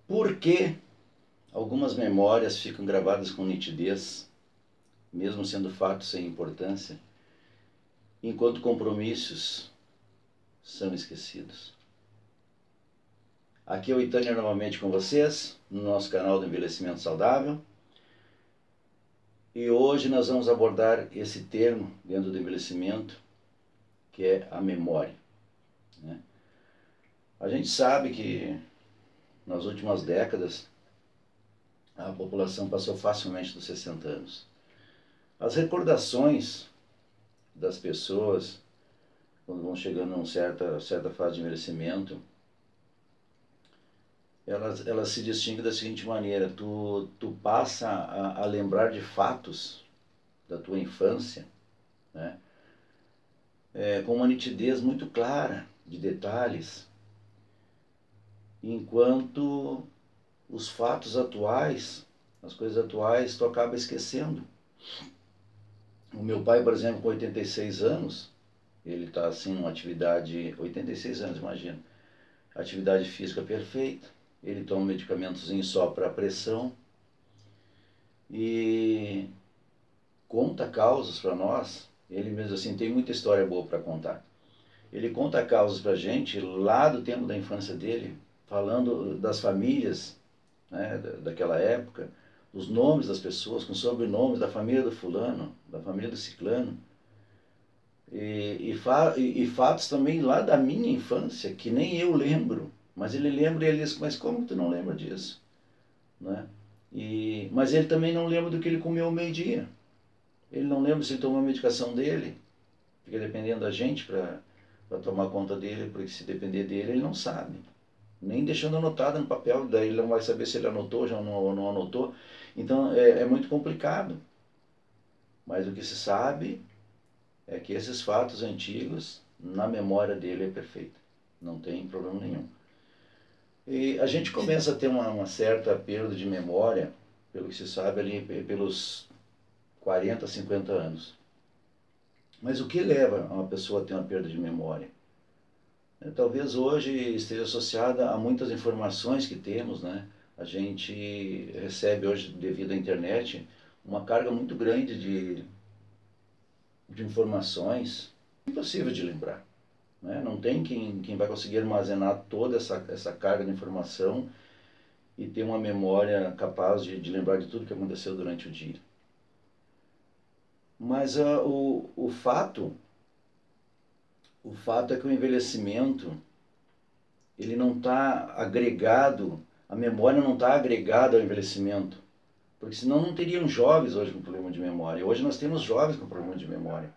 Por que algumas memórias ficam gravadas com nitidez, mesmo sendo fatos sem importância, enquanto compromissos são esquecidos? Aqui é o Itânia novamente com vocês, no nosso canal do Envelhecimento Saudável. E hoje nós vamos abordar esse termo dentro do envelhecimento, que é a memória, né? A gente sabe que nas últimas décadas a população passou facilmente dos 60 anos. As recordações das pessoas, quando vão chegando a uma certa fase de envelhecimento, elas se distinguem da seguinte maneira: tu passa a lembrar de fatos da tua infância, né? Com uma nitidez muito clara de detalhes, enquanto os fatos atuais, as coisas atuais, tu acaba esquecendo. O meu pai, por exemplo, com 86 anos, ele está assim numa atividade, 86 anos, imagina, atividade física perfeita, ele toma um medicamentozinho só para pressão e conta causas para nós. Ele mesmo assim tem muita história boa para contar. Ele conta causas para a gente lá do tempo da infância dele, falando das famílias, né, daquela época, os nomes das pessoas, com sobrenomes da família do fulano, da família do ciclano, e fatos também lá da minha infância, que nem eu lembro, mas ele lembra e ele diz: mas como tu não lembra disso? Né? Mas ele também não lembra do que ele comeu ao meio-dia. Ele não lembra se ele tomou a medicação dele, fica dependendo da gente para tomar conta dele, porque se depender dele, ele não sabe. Nem deixando anotado no papel, daí ele não vai saber se ele anotou ou não anotou. Então é muito complicado. Mas o que se sabe é que esses fatos antigos, na memória dele, é perfeita. Não tem problema nenhum. E a gente começa a ter uma certa perda de memória, pelo que se sabe, ali pelos 40, 50 anos. Mas o que leva uma pessoa a ter uma perda de memória? Talvez hoje esteja associada a muitas informações que temos, né? A gente recebe hoje, devido à internet, uma carga muito grande de informações impossível de lembrar, né? Não tem quem vai conseguir armazenar toda essa carga de informação e ter uma memória capaz de lembrar de tudo que aconteceu durante o dia. Mas o fato é que o envelhecimento, ele não está agregado, a memória não está agregada ao envelhecimento, porque senão não teriam jovens hoje com problema de memória. Hoje nós temos jovens com problema de memória.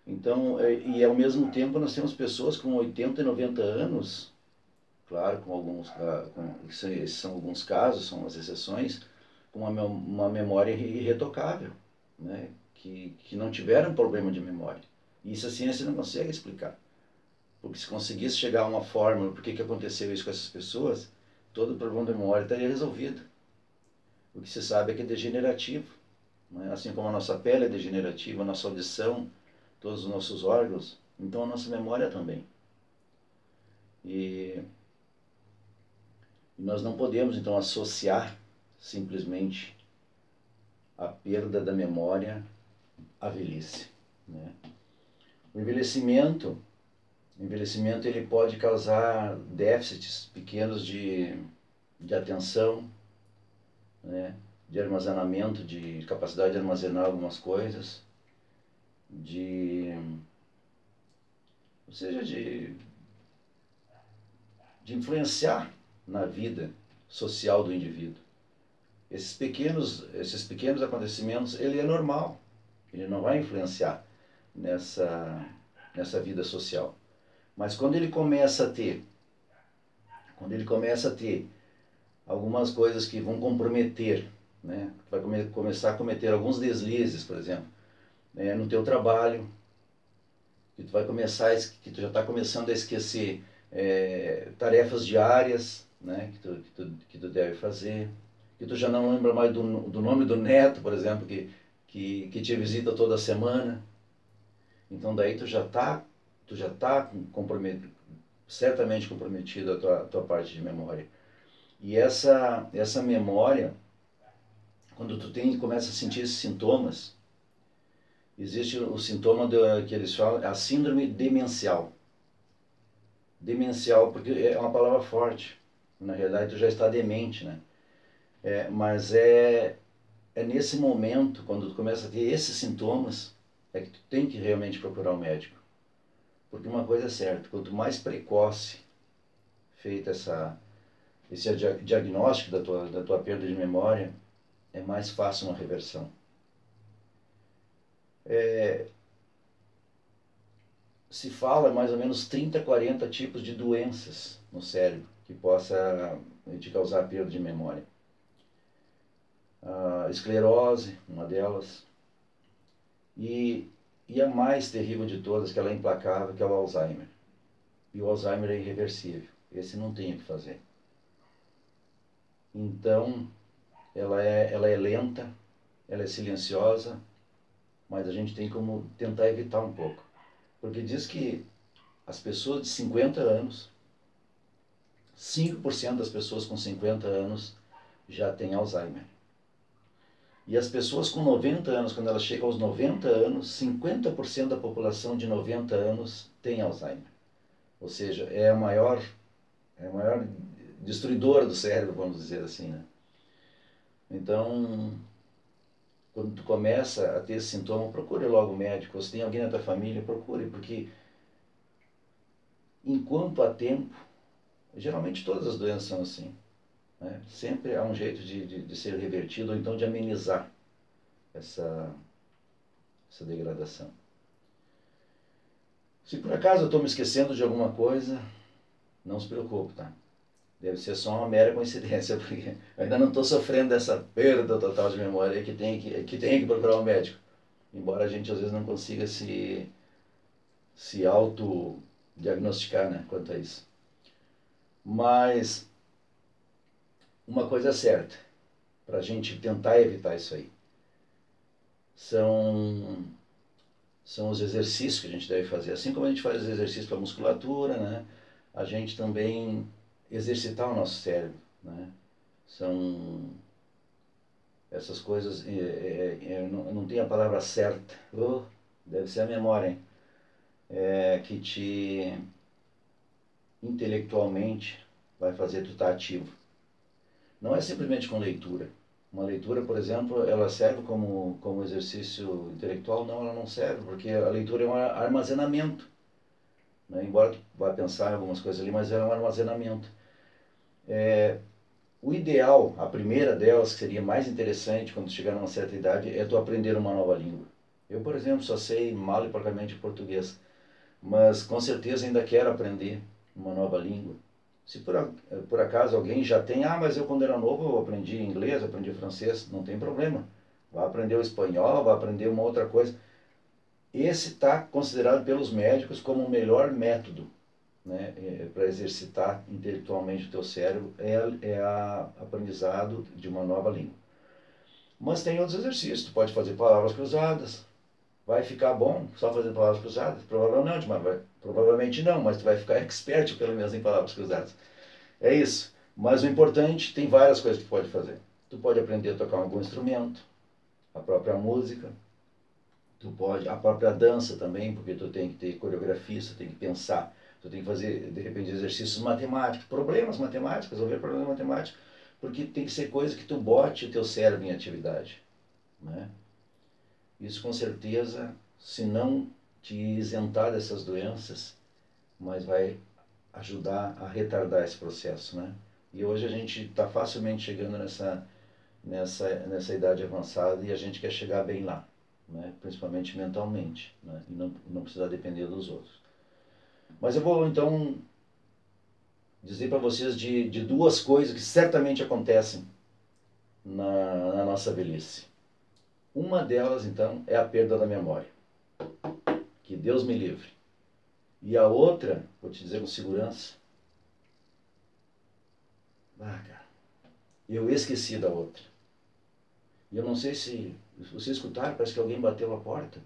Então, e ao mesmo tempo nós temos pessoas com 80 e 90 anos, claro, com alguns, esses são alguns casos, são as exceções, com uma memória irretocável, né? Que não tiveram problema de memória. E isso a ciência não consegue explicar. Porque se conseguisse chegar a uma fórmula por que aconteceu isso com essas pessoas, todo o problema da memória estaria resolvido. O que se sabe é que é degenerativo, né? Assim como a nossa pele é degenerativa, a nossa audição, todos os nossos órgãos, então a nossa memória também. E nós não podemos então associar simplesmente a perda da memória à velhice, né? O envelhecimento ele pode causar déficits pequenos de atenção, né? De armazenamento, de capacidade de armazenar algumas coisas, ou seja, de influenciar na vida social do indivíduo. Esses pequenos acontecimentos, ele é normal, ele não vai influenciar nessa vida social. Mas quando ele começa a ter algumas coisas que vão comprometer, né? Vai começar a cometer alguns deslizes, por exemplo, né? No teu trabalho, que tu já está começando a esquecer tarefas diárias, né? Que tu deve fazer, que tu já não lembra mais do nome do neto, por exemplo, que te visita toda semana. Então daí tu já está comprometido, certamente comprometido a tua parte de memória. E essa memória, quando tu começa a sentir esses sintomas, existe o sintoma que eles falam, a síndrome demencial. Demencial, porque é uma palavra forte. Na realidade, tu já está demente, né? Mas é nesse momento, quando tu começa a ter esses sintomas, é que tu tem que realmente procurar um médico. Porque uma coisa é certa, quanto mais precoce feita esse diagnóstico da tua perda de memória, é mais fácil uma reversão. Se fala mais ou menos 30, 40 tipos de doenças no cérebro que possa te causar perda de memória. A esclerose, uma delas. E a mais terrível de todas, que ela é implacável, que é o Alzheimer. E o Alzheimer é irreversível. Esse não tem o que fazer. Então, ela é lenta, ela é silenciosa, mas a gente tem como tentar evitar um pouco. Porque diz que as pessoas de 50 anos, 5% das pessoas com 50 anos já têm Alzheimer. E as pessoas com 90 anos, quando elas chegam aos 90 anos, 50% da população de 90 anos tem Alzheimer. Ou seja, é a maior destruidora do cérebro, vamos dizer assim, né? Então, quando tu começa a ter esse sintoma, procure logo o médico. Se tem alguém na tua família, procure, porque enquanto há tempo, geralmente todas as doenças são assim, né? Sempre há um jeito de ser revertido, ou então de amenizar essa degradação. Se por acaso eu estou me esquecendo de alguma coisa, não se preocupe, tá? Deve ser só uma mera coincidência, porque eu ainda não estou sofrendo dessa perda total de memória que tem que procurar um médico. Embora a gente às vezes não consiga se auto-diagnosticar, né, quanto a isso. Mas uma coisa é certa, para a gente tentar evitar isso aí, são os exercícios que a gente deve fazer. Assim como a gente faz os exercícios para a musculatura, né, a gente também exercitar o nosso cérebro, né? São essas coisas, não tem a palavra certa, deve ser a memória, hein? Que te intelectualmente vai fazer tu estar ativo. Não é simplesmente com leitura. Uma leitura, por exemplo, ela serve como exercício intelectual? Não, ela não serve, porque a leitura é um armazenamento, né? Embora tu vá pensar em algumas coisas ali, mas é um armazenamento. O ideal, a primeira delas, que seria mais interessante quando chegar a uma certa idade, é tu aprender uma nova língua. Eu, por exemplo, só sei mal e porcamente português, mas com certeza ainda quero aprender uma nova língua. Se por acaso alguém já tem, mas eu quando era novo eu aprendi inglês, aprendi francês, não tem problema. Vai aprender o espanhol, vai aprender uma outra coisa. Esse está considerado pelos médicos como o melhor método, né, para exercitar intelectualmente o teu cérebro, aprendizado de uma nova língua. Mas tem outros exercícios, tu pode fazer palavras cruzadas. Vai ficar bom só fazendo palavras cruzadas? Provavelmente não, mas tu vai ficar expert pelo menos em palavras cruzadas. É isso. Mas o importante, tem várias coisas que tu pode fazer. Tu pode aprender a tocar algum instrumento, a própria música, a própria dança também, porque tu tem que ter coreografia, tu tem que pensar, tu tem que fazer, de repente, exercícios matemáticos, problemas matemáticos, resolver problemas matemáticos, porque tem que ser coisa que tu bote o teu cérebro em atividade, né? Isso com certeza, se não te isentar dessas doenças, mas vai ajudar a retardar esse processo, né? E hoje a gente está facilmente chegando nessa idade avançada e a gente quer chegar bem lá, né? Principalmente mentalmente, né? E não precisar depender dos outros. Mas eu vou então dizer para vocês de duas coisas que certamente acontecem na nossa velhice. Uma delas, então, é a perda da memória. Que Deus me livre. E a outra, vou te dizer com segurança, cara, eu esqueci da outra. E eu não sei se vocês escutaram, parece que alguém bateu a porta.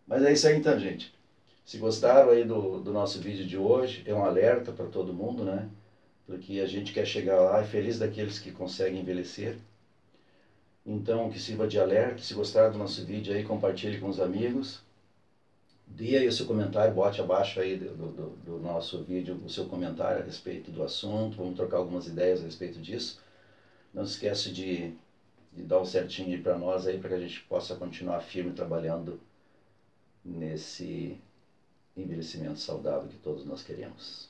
Mas é isso aí então, gente. Se gostaram aí do nosso vídeo de hoje, é um alerta para todo mundo, né? porque a gente quer chegar lá, é feliz daqueles que conseguem envelhecer. Então, que sirva de alerta. Se gostar do nosso vídeo aí, compartilhe com os amigos. Dê aí o seu comentário, bote abaixo aí do nosso vídeo o seu comentário a respeito do assunto. Vamos trocar algumas ideias a respeito disso. Não se esqueça de dar um certinho aí para nós aí, para que a gente possa continuar firme trabalhando nesse envelhecimento saudável que todos nós queremos.